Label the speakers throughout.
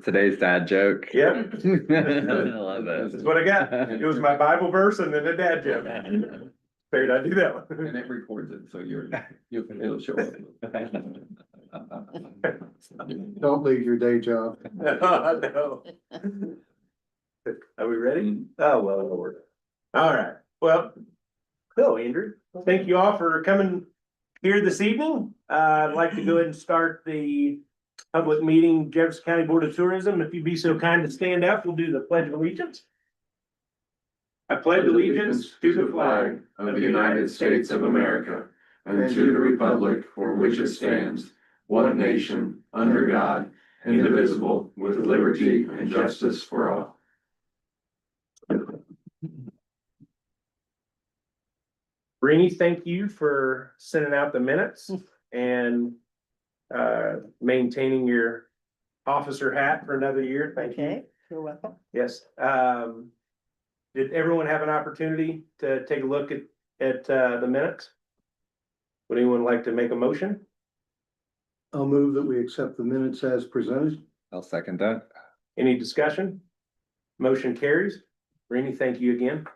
Speaker 1: Today's dad joke.
Speaker 2: Yep.
Speaker 1: I love it.
Speaker 2: That's what I got. It was my Bible verse and then a dad joke. Figured I'd do that one.
Speaker 3: And it records it, so it'll show up.
Speaker 4: Don't leave your day job.
Speaker 2: No. Are we ready? Oh, well, Lord. All right, well, hello, Andrew. Thank you all for coming here this evening. I'd like to go ahead and start the public meeting, Jefferson County Board of Tourism. If you'd be so kind to stand up, we'll do the Pledge of Allegiance. I pledge allegiance to the flag
Speaker 3: of the United States of America and to the republic for which it stands, one nation, under God, indivisible, with liberty and justice for all.
Speaker 2: Rini, thank you for sending out the minutes and maintaining your officer hat for another year. Thank you.
Speaker 5: Okay, you're welcome.
Speaker 2: Yes. Did everyone have an opportunity to take a look at the minutes? Would anyone like to make a motion?
Speaker 4: I'll move that we accept the minutes as presented.
Speaker 1: I'll second that.
Speaker 2: Any discussion? Motion carries. Rini, thank you again.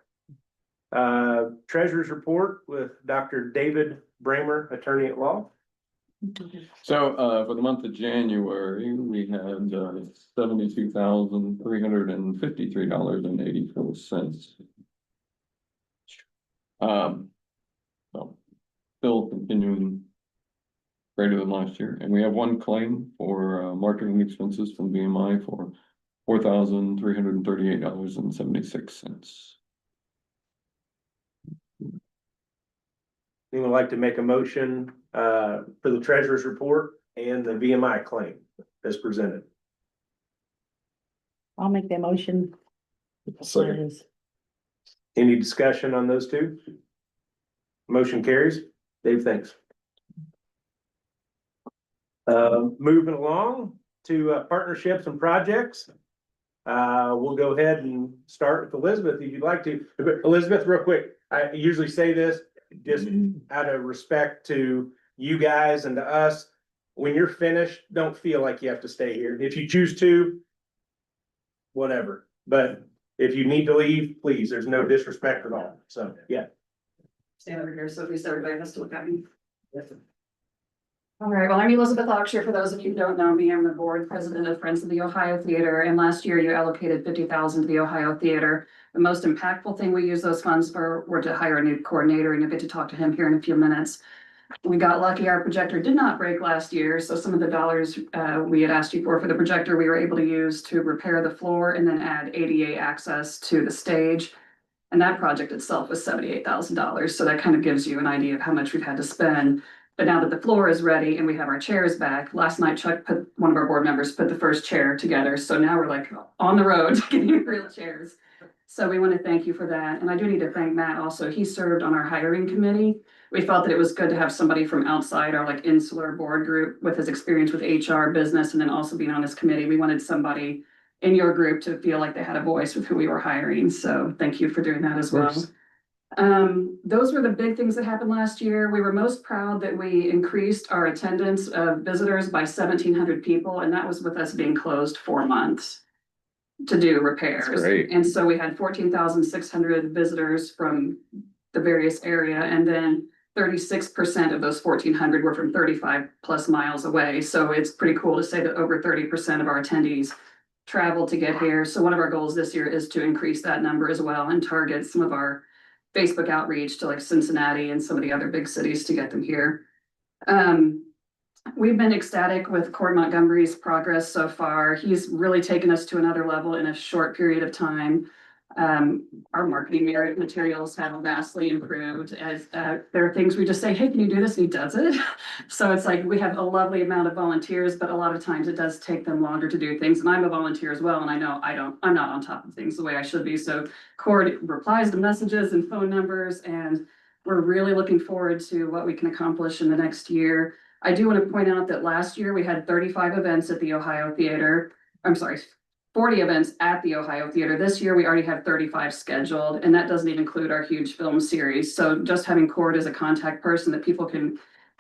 Speaker 2: Treasurer's report with Dr. David Bramer, attorney at law.
Speaker 3: So, for the month of January, we had $72,353.84. So still continuing greater than last year, and we have one claim for marketing expenses from BMI for $4,338.76.
Speaker 2: Anyone like to make a motion for the treasurer's report and the VMI claim as presented?
Speaker 5: I'll make that motion.
Speaker 2: Second. Any discussion on those two? Motion carries. Dave, thanks. Moving along to partnerships and projects. We'll go ahead and start with Elizabeth if you'd like to. Elizabeth, real quick, I usually say this just out of respect to you guys and to us. When you're finished, don't feel like you have to stay here. If you choose to, whatever. But if you need to leave, please, there's no disrespect at all. So, yeah.
Speaker 6: Stand over here, so at least everybody has to look at me. All right, well, I'm Elizabeth Oxshire. For those of you who don't know me, I'm the board president of Friends of the Ohio Theater, and last year you allocated $50,000 to the Ohio Theater. The most impactful thing we used those funds for were to hire a new coordinator, and you'll get to talk to him here in a few minutes. We got lucky, our projector did not break last year, so some of the dollars we had asked you for the projector, we were able to use to repair the floor and then add ADA access to the stage. And that project itself was $78,000, so that kind of gives you an idea of how much we've had to spend. But now that the floor is ready and we have our chairs back, last night Chuck one of our board members put the first chair together. So now we're like on the road getting real chairs. So we want to thank you for that. And I do need to thank Matt also. He served on our hiring committee. We felt that it was good to have somebody from outside our like insular board group with his experience with HR, business, and then also being on this committee. We wanted somebody in your group to feel like they had a voice with who we were hiring. So thank you for doing that as well. Those were the big things that happened last year. We were most proud that we increased our attendance of visitors by 1,700 people, and that was with us being closed 4 months to do repairs.
Speaker 1: That's great.
Speaker 6: And so we had 14,600 visitors from the various area, and then 36% of those 1,400 were from 35 plus miles away. So it's pretty cool to say that over 30% of our attendees traveled to get here. So one of our goals this year is to increase that number as well and target some of our Facebook outreach to like Cincinnati and some of the other big cities to get them here. We've been ecstatic with Cord Montgomery's progress so far. He's really taken us to another level in a short period of time. Our marketing materials have vastly improved as there are things we just say, hey, can you do this? And he does it. So it's like we have a lovely amount of volunteers, but a lot of times it does take them longer to do things. And I'm a volunteer as well. And I know I'm not on top of things the way I should be. So Cord replies to messages and phone numbers, and we're really looking forward to what we can accomplish in the next year. I do want to point out that last year we had 35 events at the Ohio Theater. I'm sorry, 40 events at the Ohio Theater. This year, we already have 35 scheduled, and that doesn't even include our huge film series. So just having Cord as a contact person that people can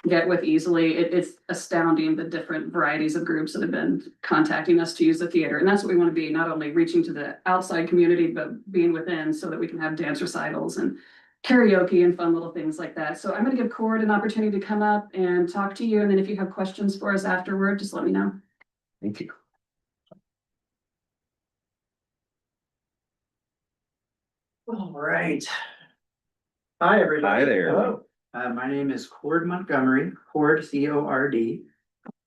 Speaker 6: get with easily. It's astounding the different varieties of groups that have been contacting us to use the theater. And that's what we want to be, not only reaching to the outside community, but being within so that we can have dance recitals and karaoke and fun little things like that. So I'm going to give Cord an opportunity to come up and talk to you. And then if you have questions for us afterward, just let me know.
Speaker 1: Thank you.
Speaker 5: All right. Hi, everybody.
Speaker 1: Hi there.
Speaker 2: Hello.
Speaker 5: My name is Cord Montgomery, Cord, C-O-R-D.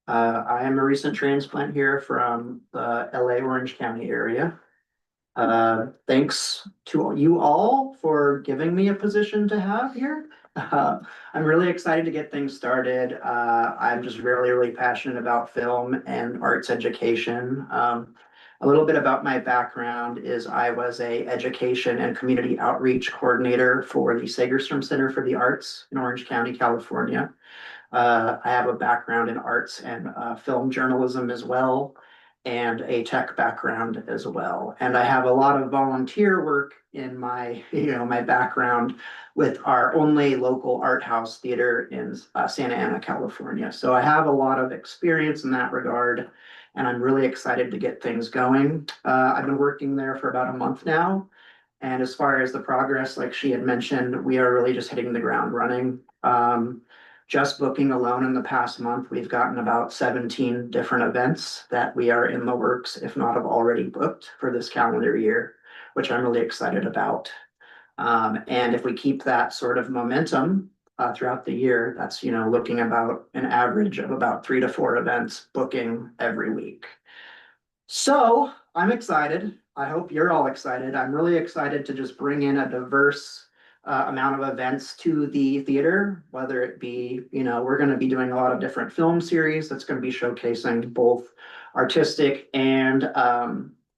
Speaker 5: I am a recent transplant here from the LA Orange County area. Thanks to you all for giving me a position to have here. I'm really excited to get things started. I'm just really, really passionate about film and arts education. A little bit about my background is I was a education and community outreach coordinator for the Segerstrom Center for the Arts in Orange County, California. I have a background in arts and film journalism as well, and a tech background as well. And I have a lot of volunteer work in my, my background with our only local art house theater in Santa Ana, California. So I have a lot of experience in that regard, and I'm really excited to get things going. I've been working there for about a month now. And as far as the progress, like she had mentioned, we are really just hitting the ground running. Just booking alone in the past month, we've gotten about 17 different events that we are in the works, if not have already booked for this calendar year, which I'm really excited about. And if we keep that sort of momentum throughout the year, that's, looking about an average of about 3 to 4 events booking every week. So I'm excited. I hope you're all excited. I'm really excited to just bring in a diverse amount of events to the theater, whether it be, we're going to be doing a lot of different film series that's going to be showcasing both artistic and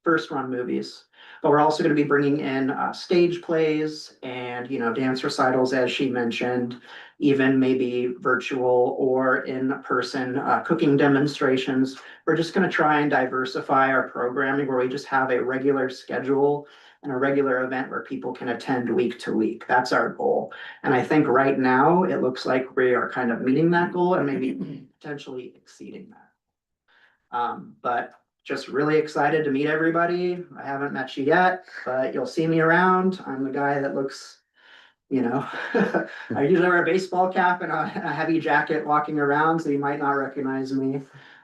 Speaker 5: first run movies. But we're also going to be bringing in stage plays and, dance recitals, as she mentioned, even maybe virtual or in-person cooking demonstrations. We're just going to try and diversify our programming where we just have a regular schedule and a regular event where people can attend week to week. That's our goal. And I think right now it looks like we are kind of meeting that goal and maybe potentially exceeding that. But just really excited to meet everybody. I haven't met you yet, but you'll see me around. I'm the guy that looks, I usually wear a baseball cap and a heavy jacket walking around, so you might not recognize me.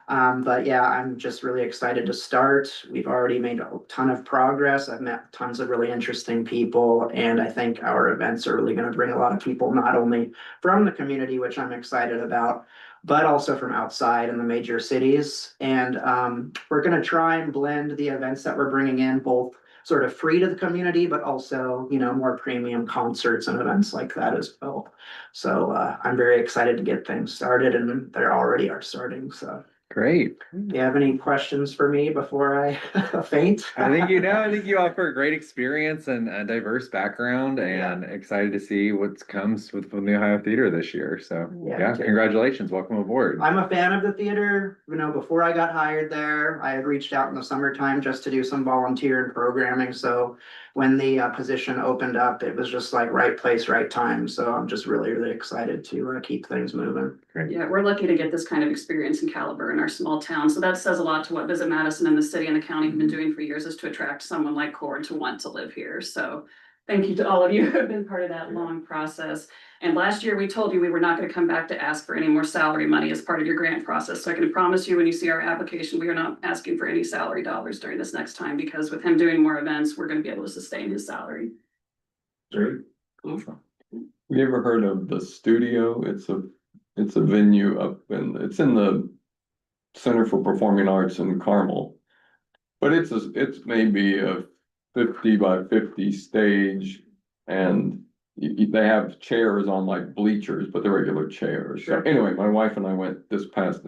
Speaker 5: But yeah, I'm just really excited to start. We've already made a ton of progress. I've met tons of really interesting people, and I think our events are really going to bring a lot of people, not only from the community, which I'm excited about, but also from outside in the major cities. And we're going to try and blend the events that we're bringing in, both sort of free to the community, but also, more premium concerts and events like that as well. So I'm very excited to get things started, and they already are starting. So.
Speaker 1: Great.
Speaker 5: Do you have any questions for me before I faint?
Speaker 1: I think you offer a great experience and a diverse background, and excited to see what comes from the Ohio Theater this year. So yeah, congratulations. Welcome aboard.
Speaker 5: I'm a fan of the theater. Before I got hired there, I had reached out in the summertime just to do some volunteer and programming. So when the position opened up, it was just like right place, right time. So I'm just really, really excited to keep things moving.
Speaker 1: Great.
Speaker 6: Yeah, we're lucky to get this kind of experience in Caliber in our small town. So that says a lot to what Visit Madison and the city and the county have been doing for years, is to attract someone like Cord to want to live here. So thank you to all of you who have been part of that long process. And last year we told you we were not going to come back to ask for any more salary money as part of your grant process. So I can promise you when you see our application, we are not asking for any salary dollars during this next time, because with him doing more events, we're going to be able to sustain his salary.
Speaker 3: Great. Have you ever heard of the Studio? It's a venue it's in the Center for Performing Arts in Carmel. But it's maybe a 50 by 50 stage, and they have chairs on like bleachers, but they're regular chairs. So anyway, my wife and I went this past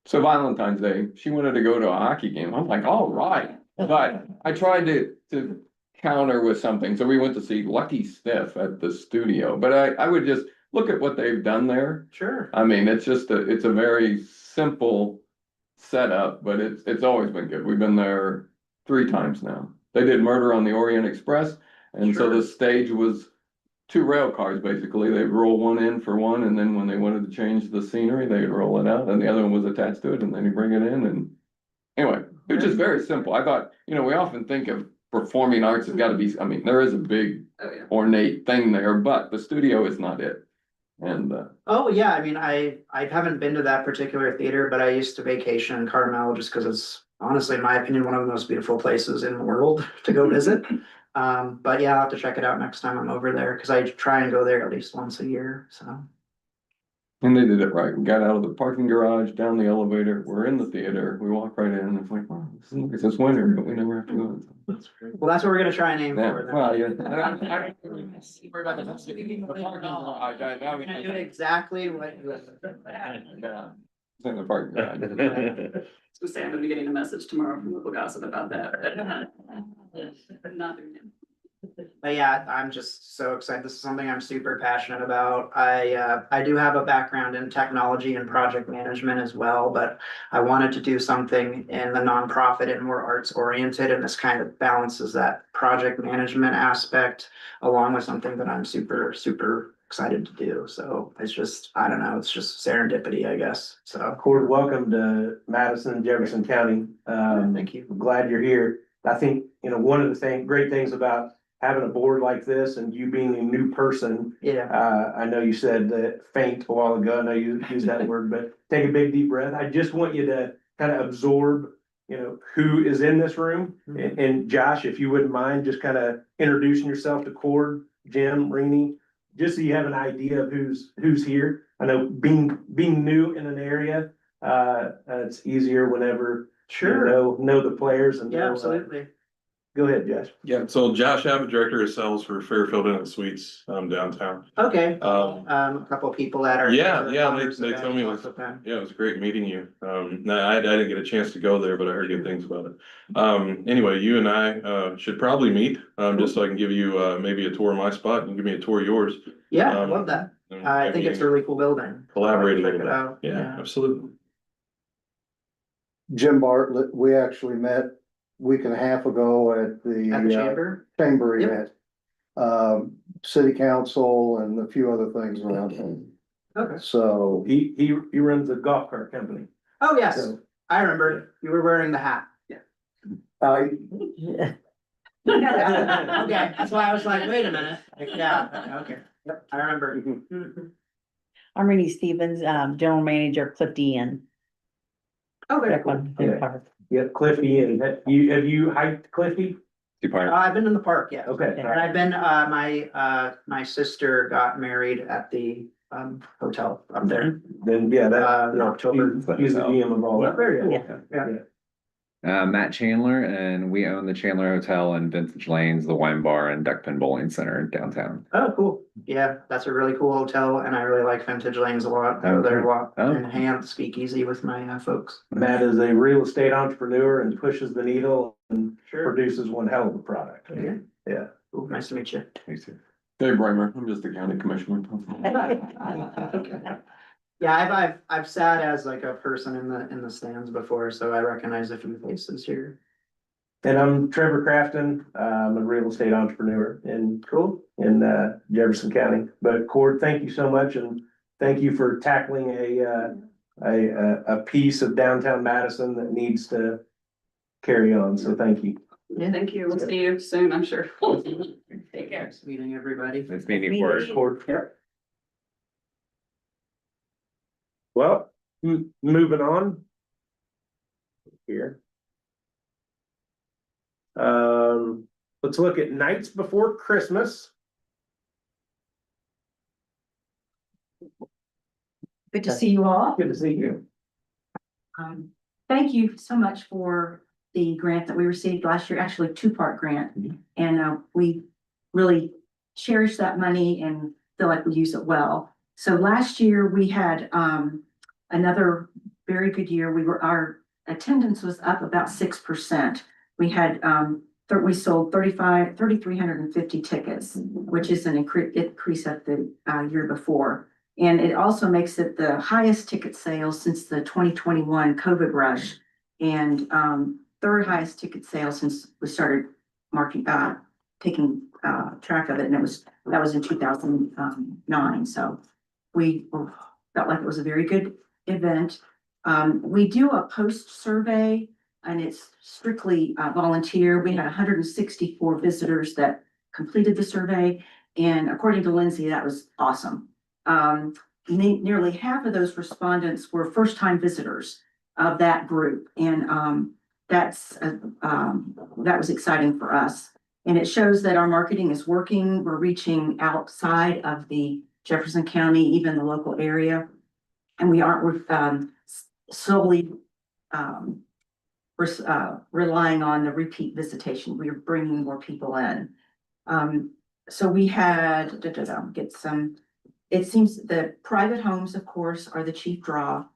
Speaker 3: so Valentine's Day, she wanted to go to a hockey game. I'm like, all right. But I tried to counter with something. So we went to see Lucky Stiff at the Studio. But I would just look at what they've done there.
Speaker 5: Sure.
Speaker 3: I mean, it's a very simple setup, but it's always been good. We've been there 3 times now. They did Murder on the Orient Express, and so the stage was two rail cars, basically. They'd roll one in for one, and then when they wanted to change the scenery, they'd roll it out, and the other one was attached to it, and then you bring it in, and anyway, it was just very simple. I thought, we often think of performing arts has got to be, I mean, there is a big
Speaker 6: Oh, yeah.
Speaker 3: ornate thing there, but the studio is not it. And,
Speaker 5: Oh, yeah, I mean, I haven't been to that particular theater, but I used to vacation in Carmel just because it's honestly, in my opinion, one of the most beautiful places in the world to go visit. But yeah, I'll have to check it out next time I'm over there, because I try and go there at least once a year, so.
Speaker 3: and they did it right. We got out of the parking garage, down the elevator, we're in the theater, we walk right in, and it's like, wow, it's winter, but we never have to go.
Speaker 5: Well, that's what we're gonna try and aim
Speaker 3: Yeah,
Speaker 5: for then.
Speaker 3: well, yeah.
Speaker 5: We're gonna do exactly what.
Speaker 3: Yeah. It's in the parking garage.
Speaker 6: I was gonna say, I'm gonna be getting a message tomorrow from local gossip about that. But not doing it.
Speaker 5: But yeah, I'm just so excited. This is something I'm super passionate about. I do have a background in technology and project management as well, but I wanted to do something in the nonprofit and more arts oriented, and this kind of balances that project management aspect along with something that I'm super, super excited to do. So it's just, I don't know, it's just serendipity, I guess. So
Speaker 2: Cord, welcome to Madison, Jefferson County.
Speaker 5: thank you.
Speaker 2: I'm glad you're here. I think, one of the great things about having a board like this and you being a new person,
Speaker 5: Yeah,
Speaker 2: I know you said that faint a while ago, I know you used that word, but take a big deep breath. I just want you to kind of absorb, who is in this room. And Josh, if you wouldn't mind, just kind of introducing yourself to Cord, Jim, Rini, just so you have an idea of who's here. I know being new in an area, it's easier whenever
Speaker 5: sure.
Speaker 2: know the players and
Speaker 5: Yeah,
Speaker 2: know,
Speaker 5: absolutely.
Speaker 2: Go ahead, Josh.
Speaker 7: Yeah, so Josh Abbott, Director of Sales for Fairfield Inn and Suites, downtown.
Speaker 5: Okay,
Speaker 7: Um,
Speaker 5: a couple of people that are.
Speaker 7: Yeah, they
Speaker 5: founders
Speaker 7: told
Speaker 5: of
Speaker 7: me
Speaker 5: that
Speaker 7: it was,
Speaker 5: talked with them.
Speaker 7: yeah, it was great meeting you. No, I didn't get a chance to go there, but I heard good things about it. Anyway, you and I, should probably meet, just so I can give you, maybe a tour of my spot and give me a tour of yours.
Speaker 5: Yeah, I
Speaker 7: Um,
Speaker 5: love that.
Speaker 7: and
Speaker 5: I think it's a really cool building.
Speaker 7: Collaborate a
Speaker 5: Check
Speaker 7: little
Speaker 5: it
Speaker 7: bit.
Speaker 5: out.
Speaker 7: Yeah, absolutely.
Speaker 4: Jim Bartlett, we actually met a week and a half ago at the.
Speaker 5: At the chamber?
Speaker 4: Chamber
Speaker 5: Yep.
Speaker 4: event. City council and a few other things around town.
Speaker 5: Okay.
Speaker 4: So,
Speaker 2: He runs a golf cart company.
Speaker 5: Oh, yes,
Speaker 2: So-
Speaker 5: I remember. You were wearing the hat.
Speaker 4: I,
Speaker 5: Okay, that's why I was like, wait a minute. Yeah, okay. Yep, I remember.
Speaker 8: I'm Renee Stevens, General Manager Cliff Ian.
Speaker 5: Oh, very cool.
Speaker 2: Yeah, Cliffy, and have you hiked Cliffy?
Speaker 5: I've been in the park, yeah.
Speaker 2: Okay.
Speaker 5: And I've been, my sister got married at the, hotel up there.
Speaker 2: Then, yeah, that,
Speaker 5: In October.
Speaker 2: He's the GM of all that.
Speaker 5: Yeah.
Speaker 1: Matt Chandler, and we own the Chandler Hotel and Vintage Lanes, the wine bar and Duckpin Bowling Center downtown.
Speaker 5: Oh, cool. Yeah, that's a really cool hotel and I really like Vintage Lanes a lot. I go there a lot
Speaker 1: Oh.
Speaker 5: and hang out at the speakeasy with my folks.
Speaker 2: Matt is a real estate entrepreneur and pushes the needle and
Speaker 5: Sure.
Speaker 2: produces one hell of a product.
Speaker 5: Yeah.
Speaker 2: Yeah.
Speaker 5: Cool, nice to meet you.
Speaker 1: Me too.
Speaker 3: Dave Reimer, I'm just the county commissioner.
Speaker 5: Okay. Yeah, I've sat as like a person in the stands before, so I recognize a few faces here.
Speaker 2: And I'm Trevor Crafton. I'm a real estate entrepreneur in Jefferson County. But Cord, thank you so much, and thank you for tackling a piece of downtown Madison that needs to carry on. So thank you.
Speaker 5: Yeah,
Speaker 6: Thank you. We'll see you soon, I'm sure. Take care.
Speaker 5: nice meeting everybody.
Speaker 1: Nice meeting you, Cord.
Speaker 2: Cord. Well, moving on. Here. Let's look at nights before Christmas.
Speaker 9: Good to see you all.
Speaker 2: Good to see you.
Speaker 9: Thank you so much for the grant that we received last year, actually a two-part grant. And we really cherish that money and feel like we use it well. So last year we had another very good year. Our attendance was up about 6%. We had we sold 3,350 tickets, which is an increase of the year before. And it also makes it the highest ticket sales since the 2021 COVID rush, and third highest ticket sales since we started taking track of it. And it was That was in 2009, so we felt like it was a very good event. We do a post survey and it's strictly volunteer. We had 164 visitors that completed the survey. And according to Lindsay, that was awesome. Nearly half of those respondents were first-time visitors of that group. And that was exciting for us. And it shows that our marketing is working. We're reaching outside of the Jefferson County, even the local area. And we aren't solely relying on the repeat visitation. We are bringing more people in. So we had, get some, it seems that private homes, of course, are the chief draw.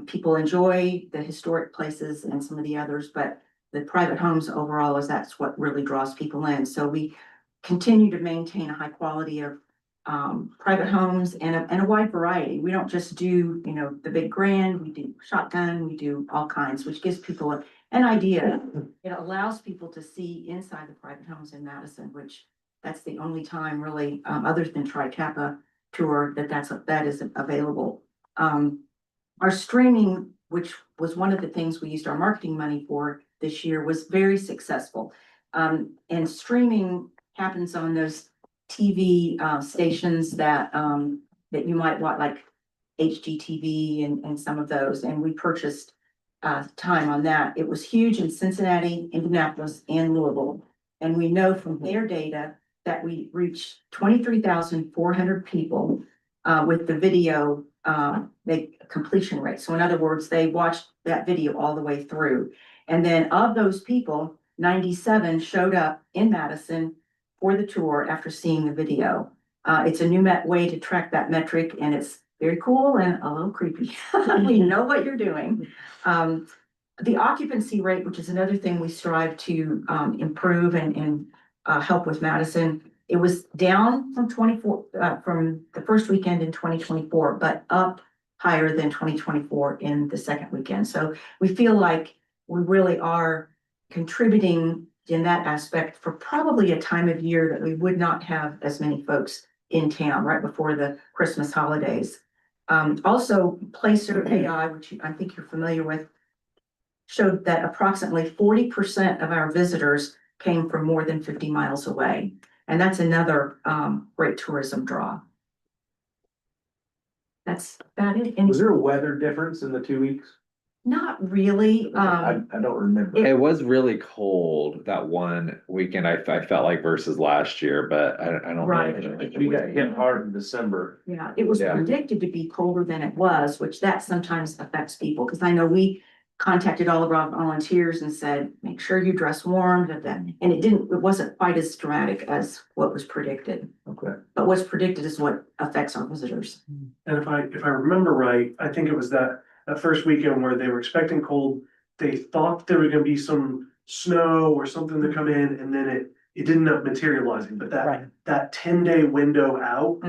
Speaker 9: People enjoy the historic places and some of the others, but the private homes overall that's what really draws people in. So we continue to maintain a high quality of private homes and a wide variety. We don't just do, the big grand, we do shotgun, we do all kinds, which gives people an idea. It allows people to see inside the private homes in Madison, which that's the only time really, other than Tri-Kappa tour, that is available. Our streaming, which was one of the things we used our marketing money for this year, was very successful. And streaming happens on those TV stations that you might want, like HGTV and some of those, and we purchased time on that. It was huge in Cincinnati, Indianapolis, and Louisville. And we know from their data that we reached 23,400 people with the video completion rate. So in other words, they watched that video all the way through. And then of those people, 97 showed up in Madison for the tour after seeing the video. It's a new way to track that metric, and it's very cool and a little creepy. We know what you're doing. The occupancy rate, which is another thing we strive to improve and help with Madison, it was down from from the first weekend in 2024, but up higher than 2024 in the second weekend. So we feel like we really are contributing in that aspect for probably a time of year that we would not have as many folks in town right before the Christmas holidays. Also, Placer AI, which I think you're familiar with, showed that approximately 40% of our visitors came from more than 50 miles away. And that's another great tourism draw. That's about it. And
Speaker 2: Was there a weather difference in the 2 weeks?
Speaker 9: not really.
Speaker 2: I don't remember.
Speaker 1: It was really cold that one weekend. I felt like versus last year, but I don't know.
Speaker 9: Right.
Speaker 2: We got hit hard in December.
Speaker 9: Yeah, it was
Speaker 1: Yeah.
Speaker 9: predicted to be colder than it was, which that sometimes affects people, because I know we contacted all of our volunteers and said, make sure you dress warm, and it wasn't quite as dramatic as what was predicted.
Speaker 2: Okay.
Speaker 9: But what's predicted is what affects our visitors.
Speaker 10: And if I remember right, I think it was that first weekend where they were expecting cold. They thought there was gonna be some snow or something to come in, and then it didn't end up materializing, but that 10-day window out,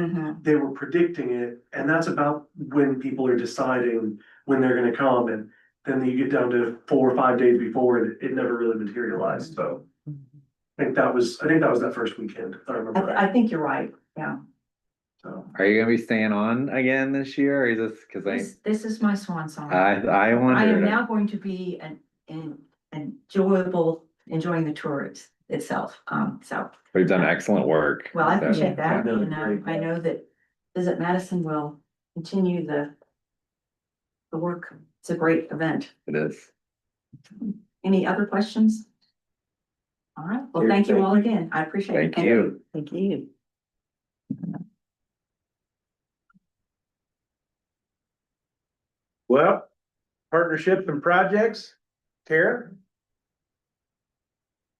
Speaker 10: they were predicting it, and that's about when people are deciding when they're gonna come, and then you get down to 4 or 5 days before, and it never really materialized, so. I think that was that first weekend, if I remember right.
Speaker 9: I think you're right, yeah.
Speaker 10: So.
Speaker 1: Are you gonna be staying on again this year, or is this because
Speaker 9: This is my swan song.
Speaker 1: I
Speaker 9: I am
Speaker 1: wondered.
Speaker 9: now going to be enjoying the tour itself, so.
Speaker 1: We've done excellent work.
Speaker 9: Well, I
Speaker 1: so,
Speaker 9: appreciate that,
Speaker 2: yeah.
Speaker 9: and I know that Visit Madison will continue the work. It's a great event.
Speaker 1: It is.
Speaker 9: Any other questions? All right, well, thank you all again. I appreciate it.
Speaker 1: Thank you.
Speaker 8: Thank you.
Speaker 2: Well, partnerships and projects, Tara?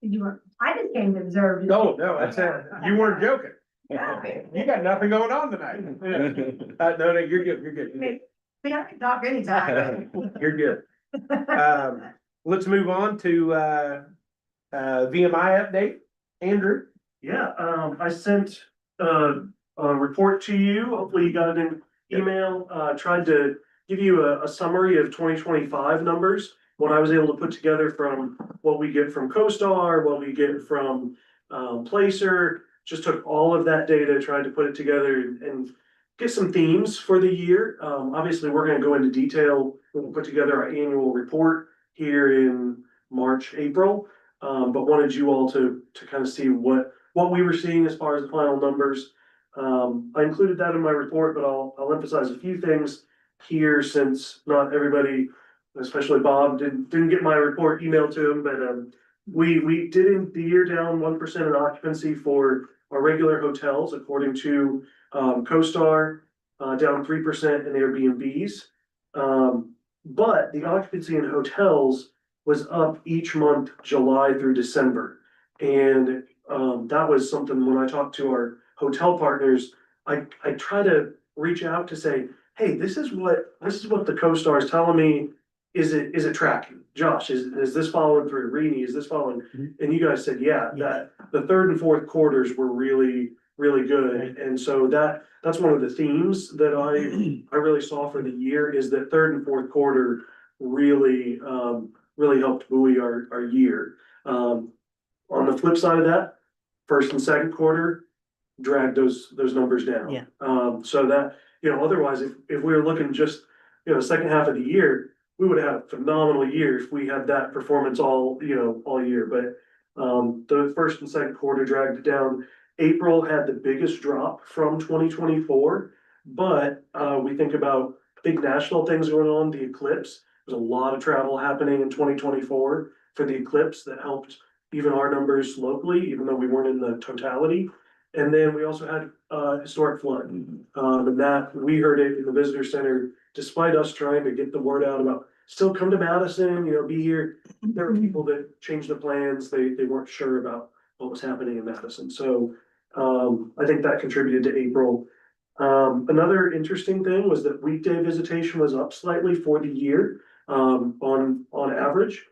Speaker 9: I just came to observe.
Speaker 2: No, that's it. You weren't joking. You got nothing going on tonight. No, you're good.
Speaker 9: We don't talk anytime.
Speaker 2: You're good. Let's move on to VMI update. Andrew?
Speaker 10: Yeah, I sent a report to you. Hopefully you got it in email. Tried to give you a summary of 2025 numbers. What I was able to put together from what we get from CoStar, what we get from Placer, just took all of that data, tried to put it together and get some themes for the year. Obviously, we're gonna go into detail when we put together our annual report here in March, April. But wanted you all to kind of see what we were seeing as far as the final numbers. I included that in my report, but I'll emphasize a few things here since not everybody, especially Bob, didn't get my report emailed to him, but we did end the year down 1% in occupancy for our regular hotels, according to CoStar, down 3% in Airbnbs. But the occupancy in hotels was up each month, July through December. And that was something when I talked to our hotel partners, I try to reach out to say, hey, this is what the CoStar is telling me. Is it tracking? Josh, is this following through? Rini, is this following? And you guys said, yeah, that the third and fourth quarters were really, really good. And so that's one of the themes that I really saw for the year, is that third and fourth quarter really helped buoy our year. On the flip side of that, first and second quarter dragged those numbers down.
Speaker 8: Yeah.
Speaker 10: So that, otherwise, if we were looking just, second half of the year, we would have had a phenomenal year if we had that performance all year. But the first and second quarter dragged it down. April had the biggest drop from 2024, but we think about big national things going on, the eclipse. There's a lot of travel happening in 2024 for the eclipse that helped even our numbers locally, even though we weren't in the totality. And then we also had historic flood. And that we heard it in the visitor center, despite us trying to get the word out about still come to Madison, be here. There were people that changed the plans. They weren't sure about what was happening in Madison. So I think that contributed to April. Another interesting thing was that weekday visitation was up slightly for the year on average.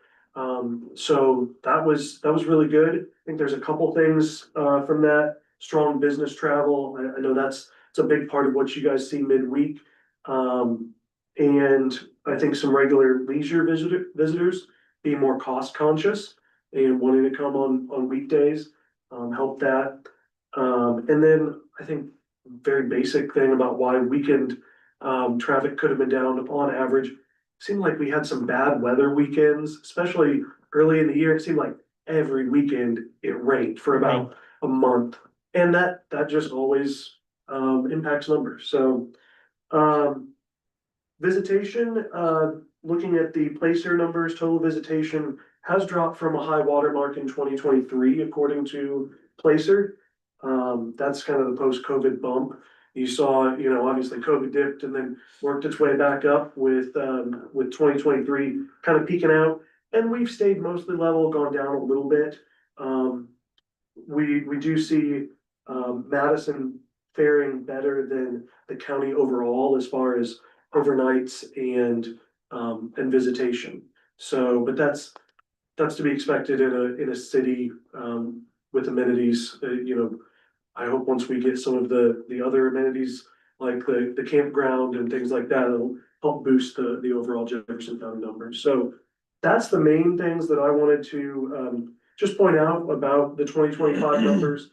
Speaker 10: So that was really good. I think there's a couple things from that. Strong business travel. I know it's a big part of what you guys see midweek. And I think some regular leisure visitors being more cost conscious and wanting to come on weekdays help that. And then I think very basic thing about why weekend traffic could have been down on average. Seemed like we had some bad weather weekends, especially early in the year. It seemed like every weekend it rained for about a month. And that just always impacts numbers. So visitation, looking at the Placer numbers, total visitation has dropped from a high water mark in 2023, according to Placer. That's kind of the post-COVID bump. You saw, obviously COVID dipped and then worked its way back up with 2023 kind of peaking out. And we've stayed mostly level, gone down a little bit. We do see Madison faring better than the county overall as far as overnights and visitation. So, but that's to be expected in a city with amenities. I hope once we get some of the other amenities like the campground and things like that, it'll help boost the overall Jefferson County numbers. So that's the main things that I wanted to just point out about the 2025 numbers.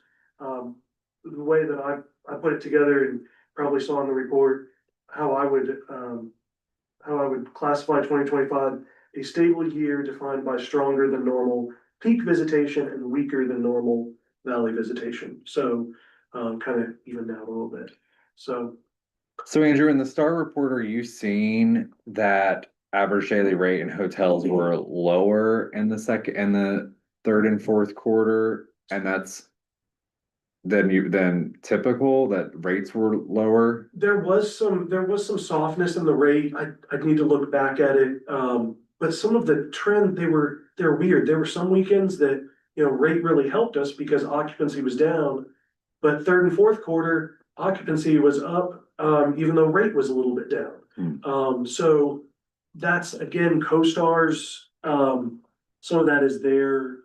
Speaker 10: The way that I put it together and probably saw in the report, how I would classify 2025, a stable year defined by stronger than normal peak visitation and weaker than normal valley visitation. So kind of evened out a little bit. So
Speaker 1: Andrew, in the Star Report, are you seeing that average daily rate in hotels were lower in the third and fourth quarter, and that's than typical, that rates were lower?
Speaker 10: there was some softness in the rate. I'd need to look back at it. But some of the trend, they're weird. There were some weekends that, rate really helped us because occupancy was down. But third and fourth quarter, occupancy was up, even though rate was a little bit down. So that's again, CoStar's, some of that is their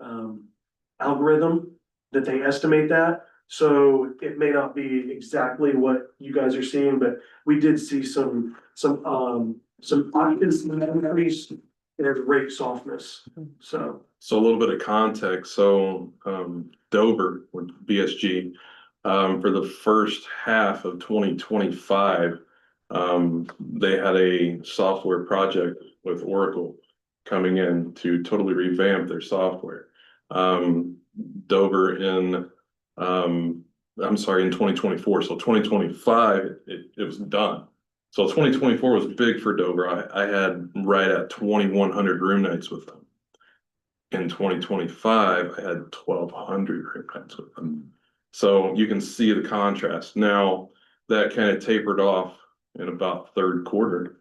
Speaker 10: algorithm that they estimate that. So it may not be exactly what you guys are seeing, but we did see some occupancy increase there's rate softness, so.
Speaker 7: So a little bit of context, so Dover with BSG, for the first half of 2025, they had a software project with Oracle coming in to totally revamp their software. Dover in I'm sorry, in 2024, so 2025, it was done. So 2024 was big for Dover. I had right at 2,100 room nights with them. In 2025, I had 1,200 room nights with them. So you can see the contrast. Now, that kind of tapered off in about third quarter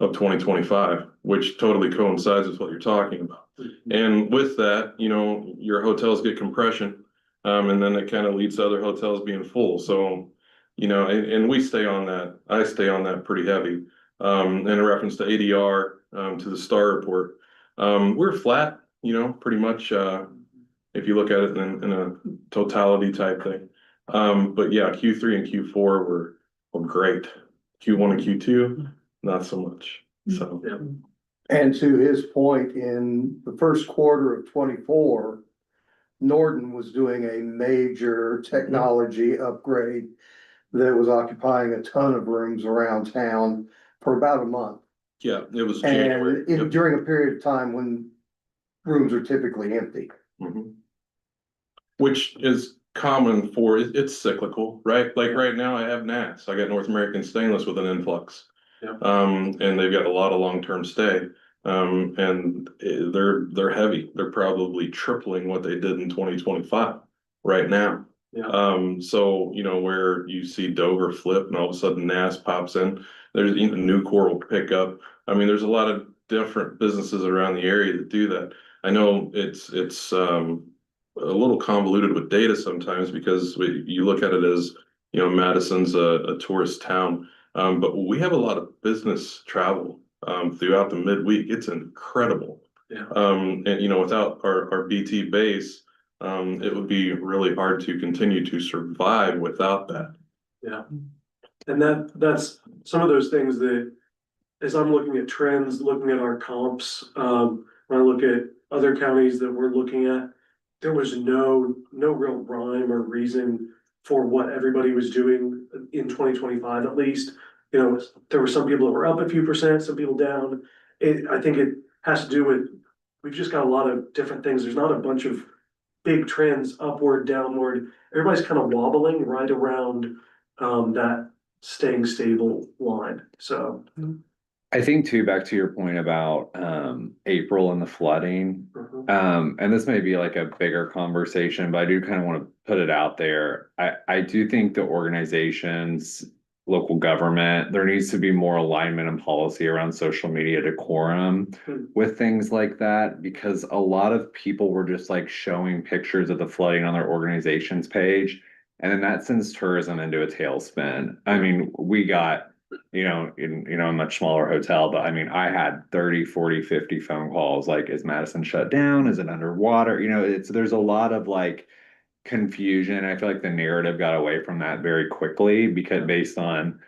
Speaker 7: of 2025, which totally coincides with what you're talking about. And with that, you know, your hotels get compression, and then it kind of leads to other hotels being full. So, you know, and we stay on that. I stay on that pretty heavy. In reference to ADR, to the STAR report, we're flat, you know, pretty much, if you look at it in a totality type thing. But yeah, Q3 and Q4 were great. Q1 and Q2, not so much. So,
Speaker 10: Yeah.
Speaker 4: And to his point, in the first quarter of 24, Norton was doing a major technology upgrade that was occupying a ton of rooms around town for about a month.
Speaker 7: yeah, it was January.
Speaker 4: And during a period of time when rooms are typically empty.
Speaker 7: Mhm. Which is common for, it's cyclical, right? Like right now I have NAS, I got North American Stainless with an influx.
Speaker 10: Yeah.
Speaker 7: And they've got a lot of long-term stay. And they're heavy. They're probably tripling what they did in 2025 right now.
Speaker 10: Yeah.
Speaker 7: So, you know, where you see Dover flip and all of a sudden NAS pops in, there's even Nucor will pick up. I mean, there's a lot of different businesses around the area that do that. I know it's a little convoluted with data sometimes because you look at it as, you know, Madison's a tourist town. But we have a lot of business travel throughout the midweek. It's incredible.
Speaker 10: Yeah.
Speaker 7: And you know, without our BT base, it would be really hard to continue to survive without that.
Speaker 10: Yeah. And that's some of those things that, as I'm looking at trends, looking at our comps, when I look at other counties that we're looking at, there was no real rhyme or reason for what everybody was doing in 2025, at least. You know, there were some people that were up a few percent, some people down. I think it has to do with, we've just got a lot of different things. There's not a bunch of big trends, upward, downward. Everybody's kind of wobbling right around that staying stable line, so.
Speaker 1: I think too, back to your point about April and the flooding. And this may be like a bigger conversation, but I do kind of want to put it out there. I do think the organizations, local government, there needs to be more alignment and policy around social media decorum with things like that, because a lot of people were just like showing pictures of the flooding on their organization's page, and then that sends tourism into a tailspin. I mean, we got, you know, in a much smaller hotel, but I mean, I had 30, 40, 50 phone calls. Like, is Madison shut down? Is it underwater? You know, there's a lot of like confusion. I feel like the narrative got away from that very quickly because based on